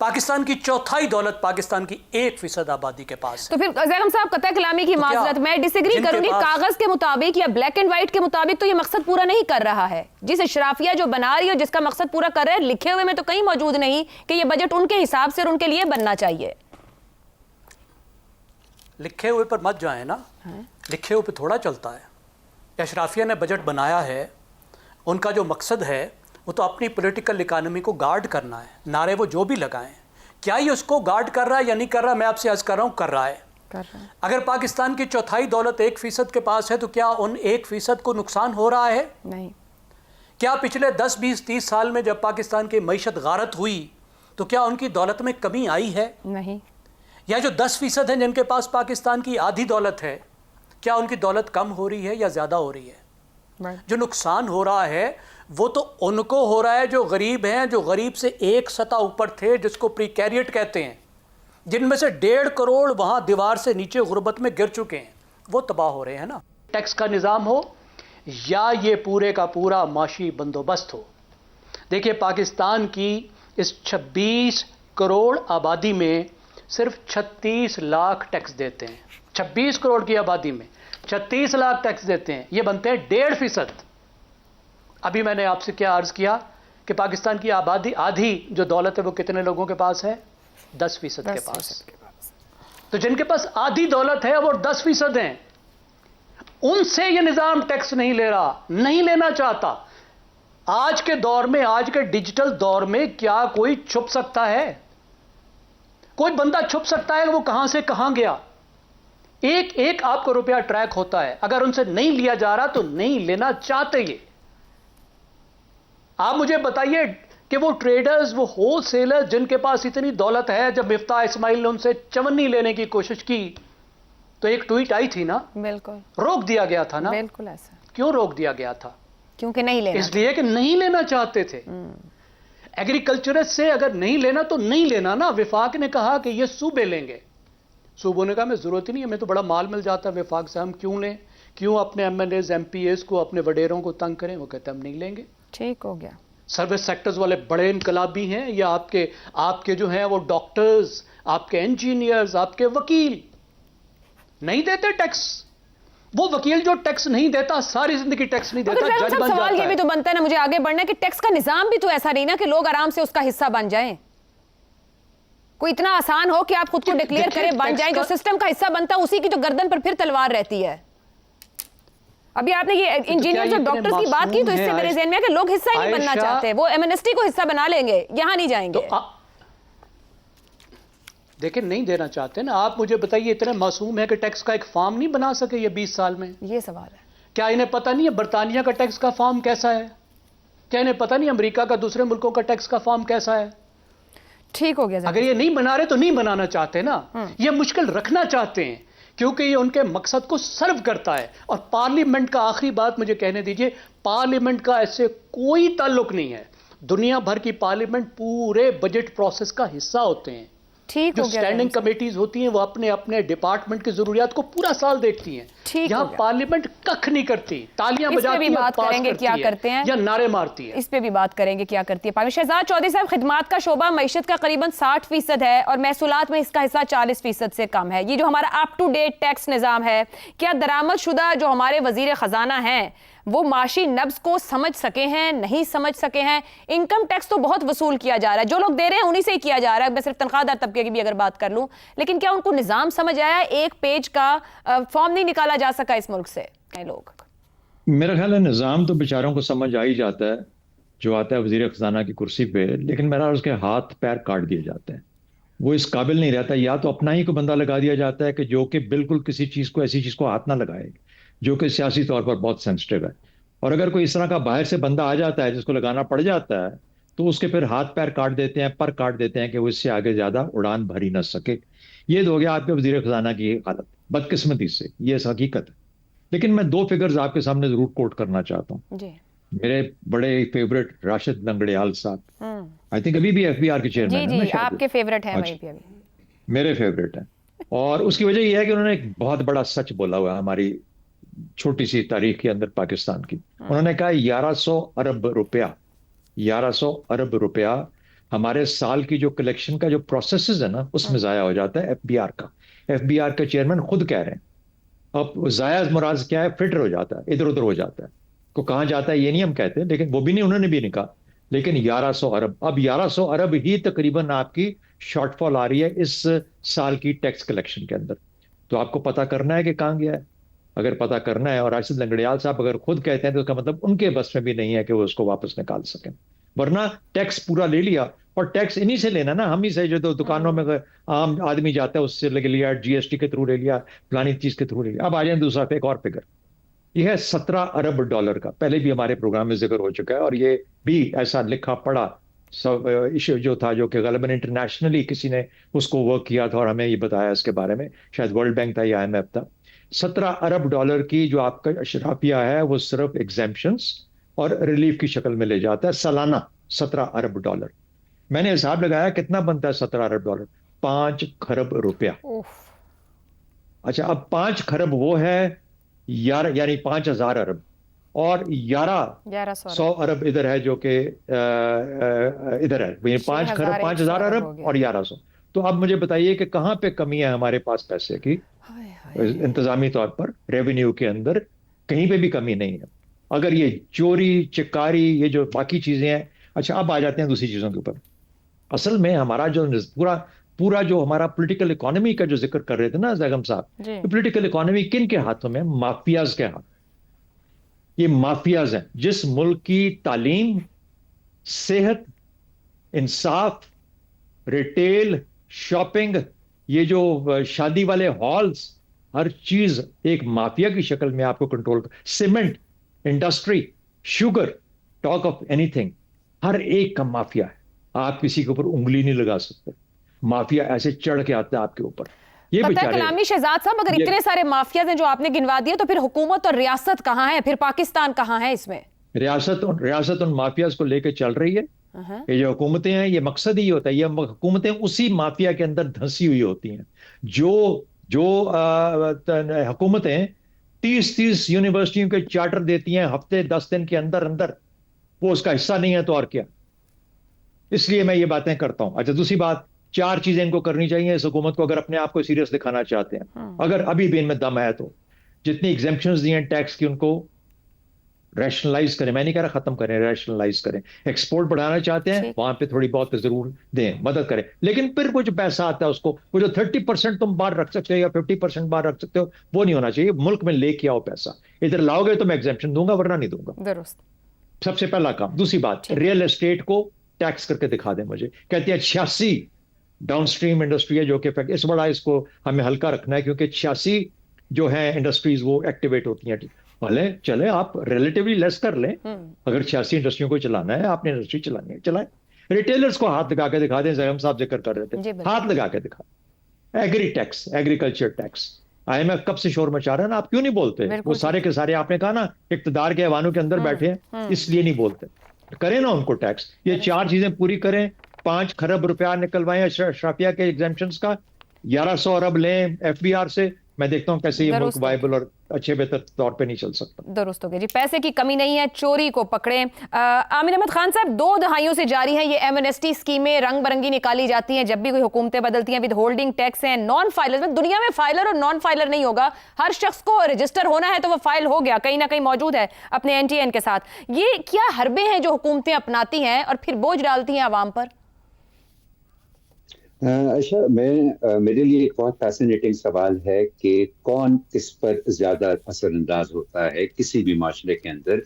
پاکستان کی چوتھائی دولت پاکستان کی 1% آبادی کے پاس ہے. تو پھر زیغم صاحب قطع کلامی کی معذرت، میں ڈس ایگری کروں گی. کاغذ کے مطابق یا بلیک اینڈ وائٹ کے مطابق تو یہ مقصد پورا نہیں کر رہا ہے. جس اشرافیہ جو بنا رہی ہے جس کا مقصد پورا کر رہے ہیں، لکھے ہوئے میں تو کہیں موجود نہیں کہ یہ بجٹ ان کے حساب سے اور ان کے لیے بننا چاہیے. لکھے ہوئے پر مت جائیں نا، لکھے ہوئے پہ تھوڑا چلتا ہے. اشرافیہ نے بجٹ بنایا ہے، ان کا جو مقصد ہے وہ تو اپنی پولیٹیکل اکانومی کو گارڈ کرنا ہے. نعرے وہ جو بھی لگائیں، کیا یہ اس کو گارڈ کر رہا ہے یا نہیں کر رہا؟ میں آپ سے عرض کر رہا ہوں کر رہا ہے. اگر پاکستان کی چوتھائی دولت 1% کے پاس ہے تو کیا ان 1% کو نقصان ہو رہا ہے؟ نہیں. کیا پچھلے 10 20 30 سال میں جب پاکستان کی معیشت غارت ہوئی تو کیا ان کی دولت میں کمی آئی ہے؟ نہیں. یا جو 10% ہیں جن کے پاس پاکستان کی آدھی دولت ہے، کیا ان کی دولت کم ہو رہی ہے یا زیادہ ہو رہی ہے؟ جو نقصان ہو رہا ہے وہ تو ان کو ہو رہا ہے جو غریب ہیں، جو غریب سے ایک سطح اوپر تھے، جس کو پریکیریٹ کہتے ہیں، جن میں سے 1.5 کروڑ وہاں دیوار سے نیچے غربت میں گر چکے ہیں، وہ تباہ ہو رہے ہیں نا. ٹیکس کا نظام ہو یا یہ پورے کا پورا معاشی بندوبست ہو. دیکھیے پاکستان کی اس 26 کروڑ آبادی میں صرف 36 لاکھ ٹیکس دیتے ہیں. 26 کروڑ کی آبادی میں 36 لاکھ ٹیکس دیتے ہیں، یہ بنتے ہیں 1.5%. ابھی میں نے آپ سے کیا عرض کیا کہ پاکستان کی آبادی آدھی جو دولت ہے وہ کتنے لوگوں کے پاس ہے؟ 10% کے پاس. تو جن کے پاس آدھی دولت ہے وہ 10% ہیں، ان سے یہ نظام ٹیکس نہیں لے رہا، نہیں لینا چاہتا. آج کے دور میں، آج کے ڈیجیٹل دور میں کیا کوئی چھپ سکتا ہے؟ کوئی بندہ چھپ سکتا ہے کہ وہ کہاں سے کہاں گیا؟ ایک ایک آپ کو روپیہ ٹریک ہوتا ہے. اگر ان سے نہیں لیا جا رہا تو نہیں لینا چاہتے. یہ آپ مجھے بتائیے کہ وہ ٹریڈرز، وہ ہول سیلر جن کے پاس اتنی دولت ہے، جب مفتاح اسماعیل نے ان سے چونی لینے کی کوشش کی تو ایک ٹویٹ آئی تھی نا، بالکل روک دیا گیا تھا نا. بالکل ایسا. کیوں روک دیا گیا تھا؟ کیونکہ نہیں لینا. اس لیے کہ نہیں لینا چاہتے تھے. ایگریکلچرسٹ سے اگر نہیں لینا تو نہیں لینا نا. وفاق نے کہا کہ یہ صوبے لیں گے. صوبوں نے کہا میں ضرورت ہی نہیں ہے، ہمیں تو بڑا مال مل جاتا ہے وفاق سے، ہم کیوں لیں؟ کیوں اپنے M L As M P As کو، اپنے وڈیروں کو تنگ کریں؟ وہ کہتے ہیں ہم نہیں لیں گے. ٹھیک ہو گیا. سروس سیکٹرز والے بڑے انقلابی ہیں یا آپ کے جو ہیں وہ ڈاکٹرز، آپ کے انجینئرز، آپ کے وکیل نہیں دیتے ٹیکس. وہ وکیل جو ٹیکس نہیں دیتا، ساری زندگی ٹیکس نہیں دیتا، جج بن سوال یہ جاتا بھی ہے. تو بنتا ہے نا مجھے آگے بڑھنا ہے کہ ٹیکس کا نظام بھی تو ایسا نہیں نا کہ لوگ آرام سے اس کا حصہ بن جائیں. کوئی اتنا آسان ہو کہ آپ خود کو ڈکلیئر کریں بن جائیں. جو سسٹم کا حصہ بنتا ہے اسی کی تو گردن پر پھر تلوار رہتی ہے. ابھی آپ نے یہ انجینئر اور ڈاکٹر کی بات کی تو اس سے میرے ذہن میں ہے کہ لوگ حصہ ہی نہیں بننا چاہتے. وہ ایمنسٹی کو حصہ بنا لیں گے، یہاں نہیں جائیں گے. دیکھیں نہیں دینا چاہتے نا. آپ مجھے بتائیے اتنے معصوم ہے کہ ٹیکس کا ایک فارم نہیں بنا سکے یہ 20 سال میں؟ یہ سوال ہے. کیا انہیں پتہ نہیں ہے برطانیہ کا ٹیکس کا فارم کیسا ہے؟ کیا انہیں پتہ نہیں امریکہ کا، دوسرے ملکوں کا ٹیکس کا فارم کیسا ہے؟ ٹھیک ہو گیا. اگر یہ نہیں بنا رہے تو نہیں بنانا چاہتے نا. یہ مشکل رکھنا چاہتے ہیں کیونکہ یہ ان کے مقصد کو سرو کرتا ہے. اور پارلیمنٹ کا آخری بات مجھے کہنے دیجئے، پارلیمنٹ کا ایسے کوئی تعلق نہیں ہے. دنیا بھر کی پارلیمنٹ پورے بجٹ پروسیس کا حصہ ہوتے ہیں. ٹھیک جو ہو گیا. سٹینڈنگ کمیٹیز ہوتی ہیں وہ اپنے اپنے ڈپارٹمنٹ کی ضروریات کو پورا سال دیکھتی ہیں. یہاں پارلیمنٹ ککھ نہیں کرتی، تالیاں بجاتی ہے، پاس کرتی ہے یا نعرے مارتی ہے. اس پہ بھی بات کریں گے کیا کرتی ہے. شہزاد چودھری صاحب، خدمات کا شعبہ معیشت کا قریباً 60% ہے اور محصولات میں اس کا حصہ 40% سے کم ہے. یہ جو ہمارا اپ ٹو ڈیٹ ٹیکس نظام ہے، کیا درآمد شدہ جو ہمارے وزیر خزانہ ہیں وہ معاشی نبض کو سمجھ سکے ہیں، نہیں سمجھ سکے ہیں؟ انکم ٹیکس تو بہت وصول کیا جا رہا ہے، جو لوگ دے رہے ہیں انہی سے ہی کیا جا رہا ہے. میں صرف تنخواہ دار طبقے کی بھی اگر بات کر لوں، لیکن کیا ان کو نظام سمجھ آیا؟ ایک پیج کا فارم نہیں نکالا جا سکا اس ملک سے لوگ. میرا خیال ہے نظام تو بیچاروں کو سمجھ آ ہی جاتا ہے جو آتا ہے وزیر خزانہ کی کرسی پہ، لیکن میرا اس کے ہاتھ پیر کاٹ دیے جاتے ہیں. وہ اس قابل نہیں رہتا. یا تو اپنا ہی کو بندہ لگا دیا جاتا ہے کہ جو کہ بالکل کسی چیز کو، ایسی چیز کو ہاتھ نہ لگائے جو کہ سیاسی طور پر بہت سینسٹیو ہے. اور اگر کوئی اس طرح کا باہر سے بندہ آ جاتا ہے جس کو لگانا پڑ جاتا ہے تو اس کے پھر ہاتھ پیر کاٹ دیتے ہیں، پر کاٹ دیتے ہیں کہ وہ اس سے آگے زیادہ اڑان بھری نہ سکے. یہ ہو گیا آپ کے وزیر خزانہ کی حالت، بدقسمتی سے یہ اس حقیقت ہے. لیکن میں 2 فگرز آپ کے سامنے ضرور کوٹ کرنا چاہتا ہوں. جی. میرے بڑے فیورٹ راشد لنگڑیال صاحب، آئی تھنک ابھی بھی FBR کے چیئرمین ہیں. جی آپ کے فیورٹ ہیں وہیں پہ ابھی. میرے فیورٹ ہیں. اور اس کی وجہ یہ ہے کہ انہوں نے ایک بہت بڑا سچ بولا ہوا ہے ہماری چھوٹی سی تاریخ کے اندر پاکستان کی. انہوں نے کہا 1100 ارب روپیہ ہمارے سال کی جو کلیکشن کا جو پروسیسز ہے نا اس میں ضائع ہو جاتا ہے ایف بی آر کا چیئرمین خود کہہ رہے ہیں. اب ضائع مراد کیا ہے؟ فلٹر ہو جاتا ہے, ادھر ادھر ہو جاتا ہے. کو کہاں جاتا ہے یہ نہیں ہم کہتے, لیکن وہ بھی نہیں, انہوں نے بھی نہیں کہا. لیکن 1100 ارب, اب 1100 ارب ہی تقریباً آپ کی شارٹ فال آ رہی ہے اس سال کی ٹیکس کلیکشن کے اندر. تو آپ کو پتا کرنا ہے کہ کہاں گیا ہے. اگر پتا کرنا ہے, اور راشد لنگڑیال صاحب اگر خود کہتے ہیں تو اس کا مطلب ان کے بس میں بھی نہیں ہے کہ وہ اس کو واپس نکال سکیں. ورنہ ٹیکس پورا لے لیا, اور ٹیکس انہی سے لینا نا, ہم ہی سے, جو دکانوں میں عام آدمی جاتا ہے اس سے لے لیا, جی ایس ٹی کے تھرو لے لیا, فلانی چیز کے تھرو لے لیا. اب آ جائیں دوسرا ایک اور فگر, یہ ہے 17 ارب ڈالر کا. پہلے بھی ہمارے پروگرام میں ذکر ہو چکا ہے, اور یہ بھی ایسا لکھا پڑا ایشو جو تھا, جو کہ غالباً انٹرنیشنلی کسی نے اس کو ورک کیا تھا اور ہمیں یہ بتایا اس کے بارے میں, شاید ورلڈ بینک تھا یا آئی ایم ایف تھا. 17 ارب ڈالر کی جو آپ کا اشرافیہ ہے وہ صرف ایگزیمپشنز اور ریلیف کی شکل میں لے جاتا ہے سالانہ. 17 ارب ڈالر, میں نے حساب لگایا کتنا بنتا ہے 17 ارب ڈالر, 5 کھرب روپیہ. اچھا, اب 5 کھرب وہ ہے یعنی 5000 ارب, اور 1100 ارب ادھر ہے جو کہ ادھر ہے, 5 کھرب 5000 ارب اور 1100. تو اب مجھے بتائیے کہ کہاں پہ کمی ہے ہمارے پاس پیسے کی؟ انتظامی طور پر ریونیو کے اندر کہیں پہ بھی کمی نہیں ہے. اگر یہ چوری چکاری یہ جو باقی چیزیں ہیں. اچھا, اب آ جاتے ہیں دوسری چیزوں کے اوپر. اصل میں ہمارا جو پورا جو ہمارا پولیٹیکل اکانومی کا جو ذکر کر رہے تھے نا زیغم صاحب, پولیٹیکل اکانومی کن کے ہاتھوں میں؟ مافیاز کے ہاتھ. یہ مافیاز ہیں. جس ملک کی تعلیم, صحت, انصاف, ریٹیل, شاپنگ, یہ جو شادی والے ہالز, ہر چیز ایک مافیا کی شکل میں آپ کو کنٹرول کر. Cement industry, sugar, talk of anything, ہر ایک کا مافیا ہے. آپ کسی کے اوپر انگلی نہیں لگا سکتے. مافیا ایسے چڑھ کے آتا ہے آپ کے اوپر. یہ کلامی شہزاد صاحب, اگر اتنے سارے مافیاز ہیں جو آپ نے گنوا دیے, تو پھر حکومت اور ریاست کہاں ہے؟ پھر پاکستان کہاں ہے اس میں؟ ریاست ان مافیاز کو لے کے چل رہی ہے. یہ جو حکومتیں ہیں, یہ مقصد ہی ہوتا ہے, یہ حکومتیں اسی مافیا کے اندر دھنسی ہوئی ہوتی ہیں. جو حکومتیں 30 یونیورسٹیوں کے چارٹر دیتی ہیں ہفتے 10 دن کے اندر, وہ اس کا حصہ نہیں ہے تو اور کیا. اس لیے میں یہ باتیں کرتا ہوں. اچھا, دوسری بات, 4 چیزیں ان کو کرنی چاہیے اس حکومت کو اگر اپنے آپ کو سیریس دکھانا چاہتے ہیں, اگر ابھی بھی ان میں دم ہے تو. جتنی ایگزیمپشنز دی ہیں ٹیکس کی, ان کو ریشنلائز کریں. میں نہیں کہہ رہا ختم کریں, ریشنلائز کریں. ایکسپورٹ بڑھانا چاہتے ہیں, وہاں پہ تھوڑی بہت ضرور دیں, مدد کریں. لیکن پھر وہ جو پیسہ آتا ہے اس کو, وہ جو 30% تم باہر رکھ سکتے ہو یا 50% باہر رکھ سکتے ہو, وہ نہیں ہونا چاہیے. ملک میں لے کے آؤ پیسہ, ادھر لاؤ گے تو میں ایگزیمپشن دوں گا, ورنہ نہیں دوں گا. درست, سب سے پہلا کام. دوسری بات, ریئل اسٹیٹ کو ٹیکس کر کے دکھا دیں مجھے. کہتے ہیں 86 ڈاؤن سٹریم انڈسٹری ہے جو کہ اس بڑا اس کو ہمیں ہلکا رکھنا ہے, کیونکہ 86 جو ہیں انڈسٹریز وہ ایکٹیویٹ ہوتی ہیں. بھلے چلے آپ ریلیٹیولی لیس کر لیں, اگر 86 انڈسٹریوں کو چلانا ہے, آپ نے انڈسٹری چلانی ہے چلائیں. ریٹیلرز کو ہاتھ لگا کے دکھا دیں, زیغم صاحب ذکر کر رہے تھے, ہاتھ لگا کے دکھا. Agri tax, agriculture tax, I M F کب سے شور مچا رہا ہے نا, آپ کیوں نہیں بولتے؟ وہ سارے کے سارے آپ نے کہا نا اقتدار کے ایوانوں کے اندر بیٹھے ہیں, اس لیے نہیں بولتے. کریں نا ان کو ٹیکس. یہ 4 چیزیں پوری کریں. 5 کھرب روپیہ نکلوائیں اشرافیہ کے ایگزیمپشنز کا, 1100 ارب لیں ایف بی آر سے. میں دیکھتا ہوں کیسے یہ ملک وائبل اور اچھے بہتر طور پہ نہیں چل سکتا. درست ہو گیا جی. پیسے کی کمی نہیں ہے, چوری کو پکڑیں. عامر احمد خان صاحب, 2 دہائیوں سے جاری ہیں یہ ایمنسٹی اسکیمیں, رنگ برنگی نکالی جاتی ہیں جب بھی کوئی حکومتیں بدلتی ہیں. ود ہولڈنگ ٹیکس ہیں, نان فائلر میں دنیا میں فائلر اور نان فائلر نہیں ہوگا. ہر شخص کو رجسٹر ہونا ہے تو وہ فائل ہو گیا, کہیں نہ کہیں موجود ہے اپنے این ٹی این کے ساتھ. یہ کیا حربے ہیں جو حکومتیں اپناتی ہیں اور پھر بوجھ ڈالتی ہیں عوام پر؟ اچھا, میرے لیے ایک بہت فیسینیٹنگ سوال ہے کہ کون اس پر زیادہ اثر انداز ہوتا ہے کسی بھی معاشرے کے اندر.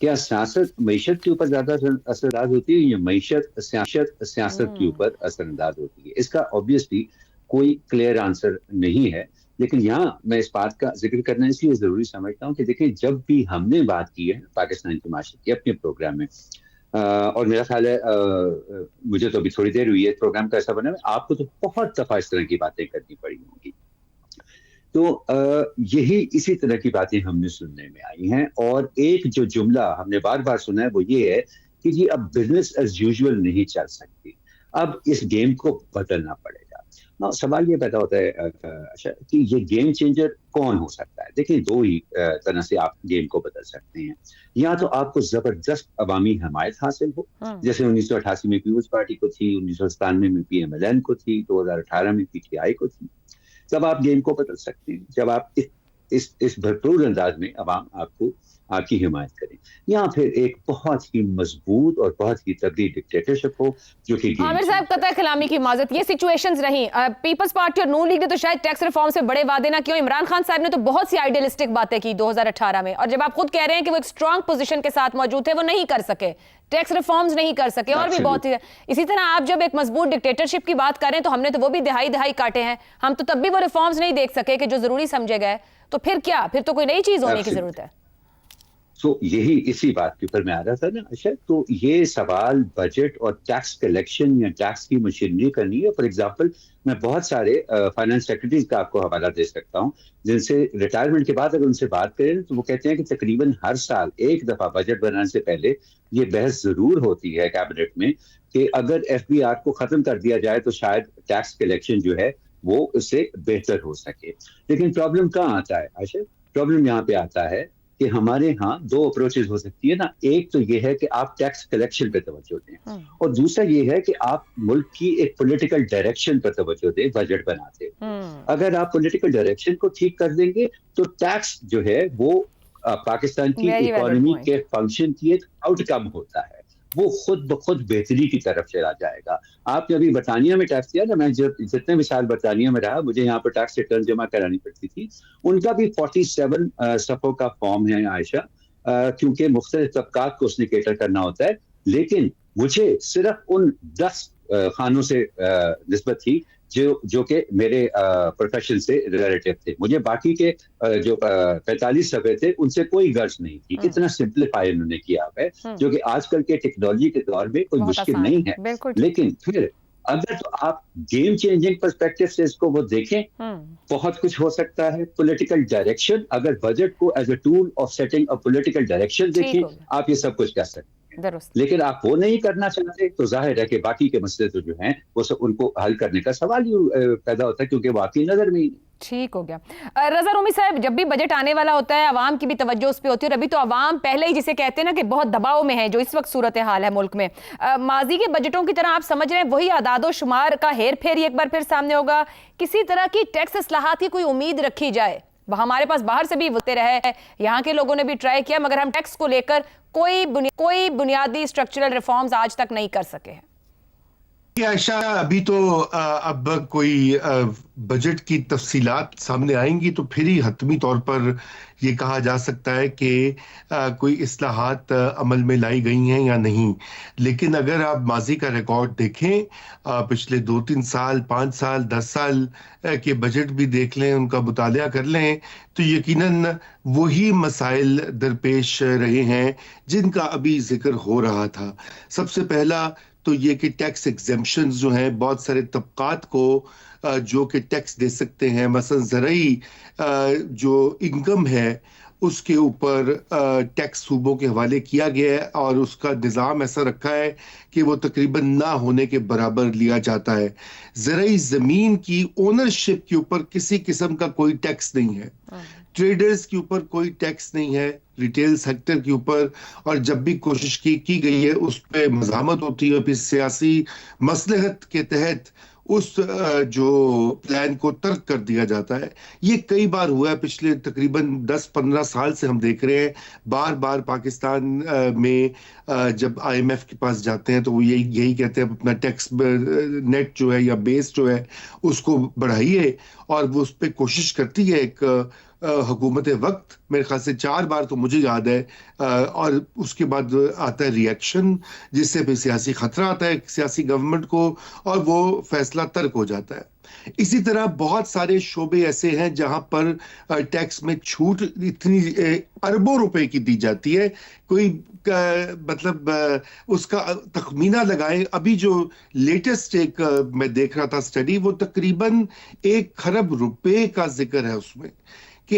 کیا سیاست معیشت کے اوپر زیادہ اثر انداز ہوتی ہے یا معیشت سیاست کے اوپر اثر انداز ہوتی ہے؟ اس کا obviously کوئی کلیئر آنسر نہیں ہے. لیکن یہاں میں اس بات کا ذکر کرنا اس لیے ضروری سمجھتا ہوں کہ دیکھیں, جب بھی ہم نے بات کی ہے پاکستان کے معاشرے کی اپنے پروگرام میں, اور میرا خیال ہے مجھے تو ابھی تھوڑی دیر ہوئی ہے پروگرام کا ایسا بنا, آپ کو تو بہت دفعہ اس طرح کی باتیں کرنی پڑی ہوں گی. تو یہی اسی طرح کی باتیں ہم نے سننے میں آئی ہیں. اور ایک جو جملہ ہم نے بار بار سنا ہے وہ یہ ہے کہ جی اب بزنس ایز یوزول نہیں چل سکتی, اب اس گیم کو بدلنا پڑے گا. سوال یہ پیدا ہوتا ہے اچھا کہ یہ گیم چینجر کون ہو سکتا ہے؟ دیکھیں دو ہی طرح سے آپ گیم کو بدل سکتے ہیں. یا تو آپ کو زبردست عوامی حمایت حاصل ہو، جیسے 1988 میں پیپلز پارٹی کو تھی، 1997 میں PMLN کو تھی، 2018 میں PTI کو تھی. تب آپ گیم کو بدل سکتے ہیں جب آپ اس بھرپور انداز میں عوام آپ کی حمایت کریں، یا پھر ایک بہت ہی مضبوط اور بہت ہی تگڑی ڈکٹیٹرشپ ہو جو کہ عامر صاحب قطع کلامی کی معذرت، یہ سچویشنز رہیں. پیپلز پارٹی اور نون لیگ نے تو شاید ٹیکس ریفارم سے بڑے وعدے نہ کیوں. عمران خان صاحب نے تو بہت سی آئیڈیلسٹک باتیں کی 2018 میں، اور جب آپ خود کہہ رہے ہیں کہ وہ ایک اسٹرانگ پوزیشن کے ساتھ موجود تھے، وہ نہیں کر سکے، ٹیکس ریفارمز نہیں کر سکے، اور بھی بہت. اسی طرح آپ جب ایک مضبوط ڈکٹیٹرشپ کی بات کر رہے ہیں تو ہم نے تو وہ بھی دہائی کاٹے ہیں، ہم تو تب بھی وہ ریفارمز نہیں دیکھ سکے کہ جو ضروری سمجھے گئے. تو پھر کیا، پھر تو کوئی نئی چیز ہونے کی ضرورت ہے. تو یہی اسی بات کے اوپر میں آ رہا تھا نا. اچھا تو یہ سوال بجٹ اور ٹیکس کلیکشن یا ٹیکس کی مشینری کرنی ہے. فار ایگزامپل میں بہت سارے فائنانس سیکرٹریز کا آپ کو حوالہ دے سکتا ہوں جن سے ریٹائرمنٹ کے بعد اگر ان سے بات کریں تو وہ کہتے ہیں کہ تقریباً ہر سال ایک دفعہ بجٹ بنانے سے پہلے یہ بحث ضرور ہوتی ہے کیبنٹ میں کہ اگر FBR کو ختم کر دیا جائے تو شاید ٹیکس کلیکشن جو ہے وہ اس سے بہتر ہو سکے. لیکن پرابلم کہاں آتا ہے؟ اچھا پرابلم یہاں پہ آتا ہے کہ ہمارے ہاں دو اپروچز ہو سکتی ہے نا. ایک تو یہ ہے کہ آپ ٹیکس کلیکشن پہ توجہ دیں، اور دوسرا یہ ہے کہ آپ ملک کی ایک پولیٹیکل ڈائریکشن پر توجہ دیں بجٹ بناتے. اگر آپ پولیٹیکل ڈائریکشن کو ٹھیک کر دیں گے تو ٹیکس جو ہے وہ پاکستان کی اکانومی کے فنکشن کی ایک آؤٹ کم ہوتا ہے، وہ خود بخود بہتری کی طرف چلا جائے گا. آپ نے ابھی برطانیہ میں ٹیکس دیا نا، میں جتنے بھی سال برطانیہ میں رہا مجھے یہاں پر ٹیکس ریٹرن جمع کرانی پڑتی تھی. ان کا بھی 47 صفحوں کا فارم ہے عائشہ، کیونکہ مختلف طبقات کو اس نے کیٹر کرنا ہوتا ہے. لیکن مجھے صرف ان 10 خانوں سے نسبت تھی جو کہ میرے پروفیشن سے ریلیٹیو تھے. مجھے باقی کے جو 45 صفحے تھے ان سے کوئی غرض نہیں تھی. اتنا سمپلیفائی انہوں نے کیا ہے جو کہ آج کل کے ٹیکنالوجی کے دور میں کوئی مشکل نہیں ہے. لیکن پھر اگر تو آپ گیم چینجنگ پرسپیکٹو سے اس کو وہ دیکھیں، بہت کچھ ہو سکتا ہے. پولیٹیکل ڈائریکشن، اگر بجٹ کو as a tool of setting a political direction دیکھیں آپ یہ سب کچھ کر سکتے ہیں. لیکن آپ وہ نہیں کرنا چاہتے تو ظاہر ہے کہ باقی کے مسئلے تو جو ہیں وہ سب ان کو حل کرنے کا سوال ہی پیدا ہوتا ہے کیونکہ وہ آپ کی نظر میں ہی نہیں. ٹھیک ہو گیا. رضا رومی صاحب، جب بھی بجٹ آنے والا ہوتا ہے عوام کی بھی توجہ اس پہ ہوتی ہے، اور ابھی تو عوام پہلے ہی جسے کہتے ہیں نا کہ بہت دباؤ میں ہے جو اس وقت صورتحال ہے ملک میں. ماضی کے بجٹوں کی طرح آپ سمجھ رہے ہیں وہی اعداد و شمار کا ہیر پھیر ایک بار پھر سامنے ہوگا؟ کسی طرح کی ٹیکس اصلاحات کی کوئی امید رکھی جائے؟ ہمارے پاس باہر سے بھی ہوتے رہے، یہاں کے لوگوں نے بھی ٹرائی کیا، مگر ہم ٹیکس کو لے کر کوئی بنیادی اسٹرکچرل ریفارمز آج تک نہیں کر سکے ہیں. عائشہ ابھی تو اب کوئی بجٹ کی تفصیلات سامنے آئیں گی تو پھر ہی حتمی طور پر یہ کہا جا سکتا ہے کہ کوئی اصلاحات عمل میں لائی گئی ہیں یا نہیں. لیکن اگر آپ ماضی کا ریکارڈ دیکھیں، پچھلے 2-3 سال، 5 سال، 10 سال کے بجٹ بھی دیکھ لیں، ان کا مطالعہ کر لیں تو یقیناً وہی مسائل درپیش رہے ہیں جن کا ابھی ذکر ہو رہا تھا. سب سے پہلا تو یہ کہ ٹیکس ایگزمپشنز جو ہیں بہت سارے طبقات کو جو کہ ٹیکس دے سکتے ہیں، مثلا زرعی جو انکم ہے اس کے اوپر ٹیکس صوبوں کے حوالے کیا گیا ہے، اور اس کا نظام ایسا رکھا ہے کہ وہ تقریباً نہ ہونے کے برابر لیا جاتا ہے. زرعی زمین کی اونرشپ کے اوپر کسی قسم کا کوئی ٹیکس نہیں ہے، ٹریڈرز کے اوپر کوئی ٹیکس نہیں ہے، ریٹیل سیکٹر کے اوپر، اور جب بھی کوشش کی گئی ہے اس پہ مزاحمت ہوتی ہے، اور پھر سیاسی مصلحت کے تحت اس جو پلان کو ترک کر دیا جاتا ہے. یہ کئی بار ہوا ہے، پچھلے تقریباً 10-15 سال سے ہم دیکھ رہے ہیں. بار بار پاکستان میں جب IMF کے پاس جاتے ہیں تو وہ یہی کہتے ہیں اپنا ٹیکس نیٹ جو ہے یا بیس جو ہے اس کو بڑھائیے، اور وہ اس پہ کوشش کرتی ہے. ایک حکومت وقت میرے خیال سے 4 بار تو مجھے یاد ہے، اور اس کے بعد آتا ہے ری ایکشن جس سے بھی سیاسی خطرہ آتا ہے سیاسی گورنمنٹ کو، اور وہ فیصلہ ترک ہو جاتا ہے. اسی طرح بہت سارے شعبے ایسے ہیں جہاں پر ٹیکس میں چھوٹ اتنی اربوں روپے کی دی جاتی ہے، کوئی مطلب اس کا تخمینہ لگائیں. ابھی جو لیٹسٹ ایک میں دیکھ رہا تھا اسٹڈی، وہ تقریباً 1 کھرب روپے کا ذکر ہے اس میں، کہ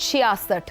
66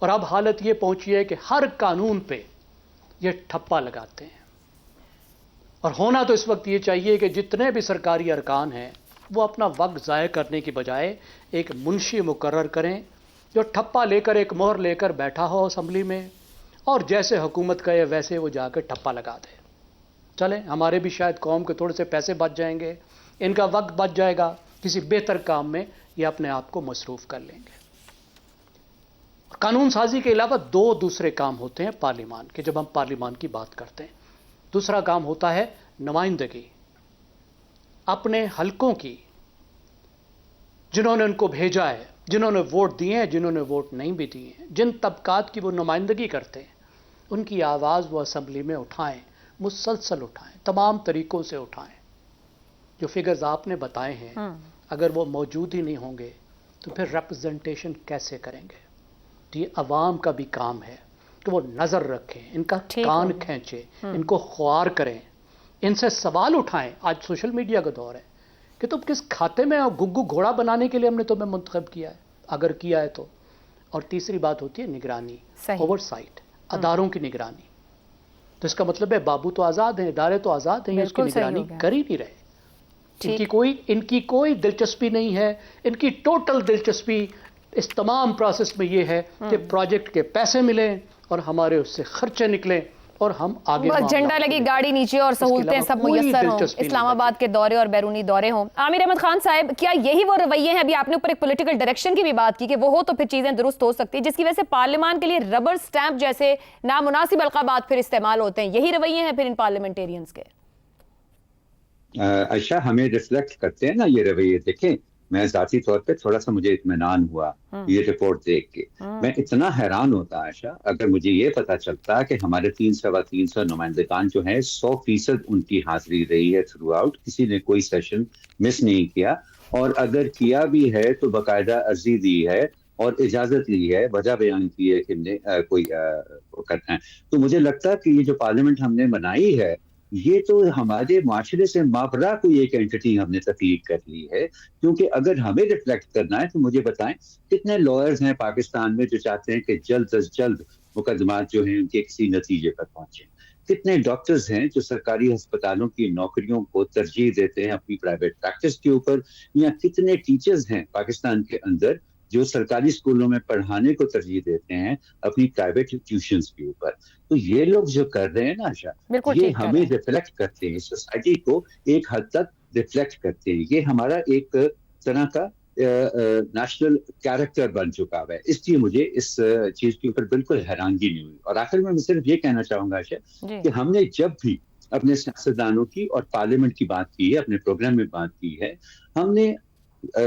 اور اب حالت یہ پہنچی ہے کہ ہر قانون پہ یہ ٹھپا لگاتے ہیں. اور ہونا تو اس وقت یہ چاہیے کہ جتنے بھی سرکاری ارکان ہیں وہ اپنا وقت ضائع کرنے کی بجائے ایک منشی مقرر کریں جو ٹھپا لے کر ایک مہر لے کر بیٹھا ہو اسمبلی میں اور جیسے حکومت کہے ویسے وہ جا کے ٹھپا لگا دے. چلیں ہمارے بھی شاید قوم کے تھوڑے سے پیسے بچ جائیں گے, ان کا وقت بچ جائے گا, کسی بہتر کام میں یہ اپنے آپ کو مصروف کر لیں گے. قانون سازی کے علاوہ دو دوسرے کام ہوتے ہیں پارلیمان کے جب ہم پارلیمان کی بات کرتے ہیں. دوسرا کام ہوتا ہے نمائندگی اپنے حلقوں کی, جنہوں نے ان کو بھیجا ہے, جنہوں نے ووٹ دیے ہیں, جنہوں نے ووٹ نہیں بھی دیے ہیں, جن طبقات کی وہ نمائندگی کرتے ہیں, ان کی آواز وہ اسمبلی میں اٹھائیں, مسلسل اٹھائیں, تمام طریقوں سے اٹھائیں. جو فگرز آپ نے بتائے ہیں اگر وہ موجود ہی نہیں ہوں گے تو پھر ریپرزنٹیشن کیسے کریں گے؟ تو یہ عوام کا بھی کام ہے کہ وہ نظر رکھیں, ان کا کان کھینچیں, ان کو خوار کریں, ان سے سوال اٹھائیں. آج سوشل میڈیا کا دور ہے کہ تم کس کھاتے میں گگو گھوڑا بنانے کے لیے ہم نے تمہیں منتخب کیا ہے, اگر کیا ہے تو. اور تیسری بات ہوتی ہے نگرانی, اوور سائٹ, اداروں کی نگرانی. تو اس کا مطلب ہے بابو تو آزاد ہیں, ادارے تو آزاد ہیں, اس کی نگرانی کر ہی نہیں رہے. ان کی کوئی دلچسپی نہیں ہے. ان کی ٹوٹل دلچسپی اس تمام پروسیس میں یہ ہے کہ پروجیکٹ کے پیسے ملیں اور ہمارے اس سے خرچے نکلیں اور ہم آگے جھنڈا لگی گاڑی نیچے اور سہولتیں سب میسر ہوں, اسلام آباد کے دورے اور بیرونی دورے ہوں. عامر احمد خان صاحب, کیا یہی وہ رویے ہیں؟ ابھی آپ نے اوپر ایک پولیٹیکل ڈائریکشن کی بھی بات کی کہ وہ ہو تو پھر چیزیں درست ہو سکتی, جس کی وجہ سے پارلیمان کے لیے ربر سٹیمپ جیسے نامناسب القابات پھر استعمال ہوتے ہیں. یہی رویے ہیں پھر ان پارلیمنٹیرینز کے؟ عائشہ, ہمیں ریفلیکٹ کرتے ہیں نا یہ رویے. دیکھیں, میں ذاتی طور پہ تھوڑا سا مجھے اطمینان ہوا یہ رپورٹ دیکھ کے. میں اتنا حیران ہوتا عائشہ اگر مجھے یہ پتا چلتا کہ ہمارے 300 نمائندگان جو ہیں 100% ان کی حاضری رہی ہے تھرو آؤٹ, کسی نے کوئی سیشن مس نہیں کیا, اور اگر کیا بھی ہے تو باقاعدہ عرضی دی ہے اور اجازت لی ہے, وجہ بیان کی ہے کہ ہم نے کوئی کرنا ہے. تو مجھے لگتا ہے کہ یہ جو پارلیمنٹ ہم نے بنائی ہے یہ تو ہمارے معاشرے سے مابرا کوئی ایک اینٹی ہم نے تخلیق کر لی ہے. کیونکہ اگر ہمیں ریفلیکٹ کرنا ہے تو مجھے بتائیں کتنے لائرز ہیں پاکستان میں جو چاہتے ہیں کہ جلد از جلد مقدمات جو ہیں ان کے کسی نتیجے پر پہنچیں. کتنے ڈاکٹرز ہیں جو سرکاری ہسپتالوں کی نوکریوں کو ترجیح دیتے ہیں اپنی پرائیویٹ پریکٹس کے اوپر, یا کتنے ٹیچرز ہیں پاکستان کے اندر جو سرکاری اسکولوں میں پڑھانے کو ترجیح دیتے ہیں اپنی پرائیویٹ ٹیوشنز کے اوپر. تو یہ لوگ جو کر رہے ہیں نا آشا, یہ ہمیں ریفلیکٹ کرتے ہیں, سوسائٹی کو ایک حد تک ریفلیکٹ کرتے ہیں. یہ ہمارا ایک طرح کا نیشنل کیریکٹر بن چکا ہے. اس لیے مجھے اس چیز کے اوپر بالکل حیرانگی نہیں ہوئی. اور آخر میں صرف یہ کہنا چاہوں گا آشا کہ ہم نے جب بھی اپنے سیاستدانوں کی اور پارلیمنٹ کی بات کی ہے, اپنے پروگرام میں بات کی ہے, ہم نے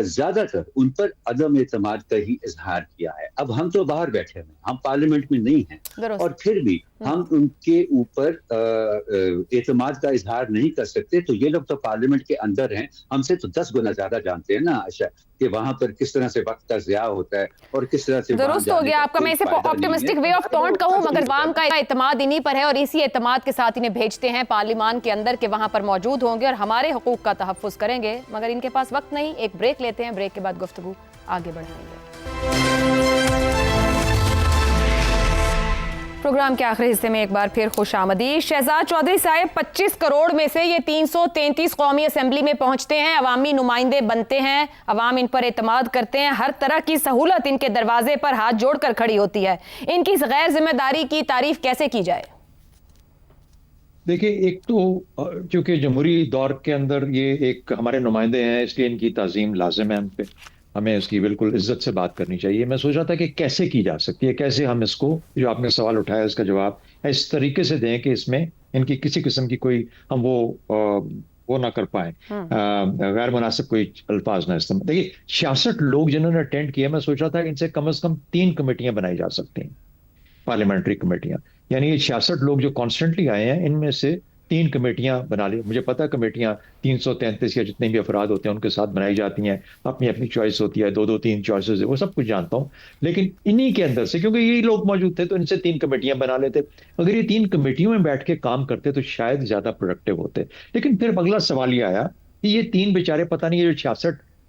زیادہ تر ان پر عدم اعتماد کا ہی اظہار کیا ہے. اب ہم تو باہر بیٹھے ہیں, ہم پارلیمنٹ میں نہیں ہیں, اور پھر بھی ہم ان کے اوپر اعتماد کا اظہار نہیں کر سکتے. تو یہ لوگ تو پارلیمنٹ کے اندر ہیں, ہم سے تو 10 گنا زیادہ جانتے ہیں نا عائشہ کہ وہاں پر کس طرح سے وقت کا ضیاع ہوتا ہے اور کس طرح سے. درست ہو گیا آپ کا. میں اسے آپٹیمسٹک وے آف تھاٹ کہوں, مگر عوام کا اعتماد انہی پر ہے اور اسی اعتماد کے ساتھ انہیں بھیجتے ہیں پارلیمان کے اندر کہ وہاں پر موجود ہوں گے اور ہمارے حقوق کا تحفظ کریں گے. مگر ان کے پاس وقت نہیں. ایک بریک لیتے ہیں, بریک کے بعد گفتگو آگے بڑھائیں گے. پروگرام کے آخری حصے میں ایک بار پھر خوش آمدید. شہزاد چودھری صاحب, 25 کروڑ میں سے یہ 333 قومی اسمبلی میں پہنچتے ہیں, عوامی نمائندے بنتے ہیں, عوام ان پر اعتماد کرتے ہیں, ہر طرح کی سہولت ان کے دروازے پر ہاتھ جوڑ کر کھڑی ہوتی ہے. ان کی غیر ذمہ داری کی تعریف کیسے کی جائے؟ دیکھیں, ایک تو چونکہ جمہوری دور کے اندر یہ ایک ہمارے نمائندے ہیں, اس لیے ان کی تعظیم لازم ہے. ہم پہ ہمیں اس کی بالکل عزت سے بات کرنی چاہیے. میں سوچ رہا تھا کہ کیسے کی جا سکتی ہے, کیسے ہم اس کو, جو آپ نے سوال اٹھایا اس کا جواب اس طریقے سے دیں کہ اس میں ان کی کسی قسم کی کوئی ہم وہ نہ کر پائیں, غیر مناسب کوئی الفاظ نہ استعمال. دیکھیے, 66 لوگ جنہوں نے اٹینڈ کیا, میں سوچ رہا تھا کہ ان سے کم از کم 3 کمیٹیاں بنائی جا سکتی ہیں, پارلیمنٹری کمیٹیاں. یعنی یہ 66 لوگ جو کانسٹنٹلی آئے ہیں, ان میں سے 3 کمیٹیاں بنا لی. مجھے پتا کمیٹیاں 333 یا جتنے بھی افراد ہوتے ہیں ان کے ساتھ بنائی جاتی ہیں, اپنی اپنی چوائس ہوتی ہے, 2-3 چوائسز ہے, وہ سب کچھ جانتا ہوں. لیکن انہی کے اندر سے, کیونکہ یہی لوگ موجود تھے, تو ان سے 3 کمیٹیاں بنا لیتے. اگر یہ 3 کمیٹیوں میں بیٹھ کے کام کرتے تو شاید زیادہ پروڈکٹیو ہوتے. لیکن پھر اگلا سوال یہ آیا کہ یہ 3 بیچارے, پتہ نہیں یہ جو 66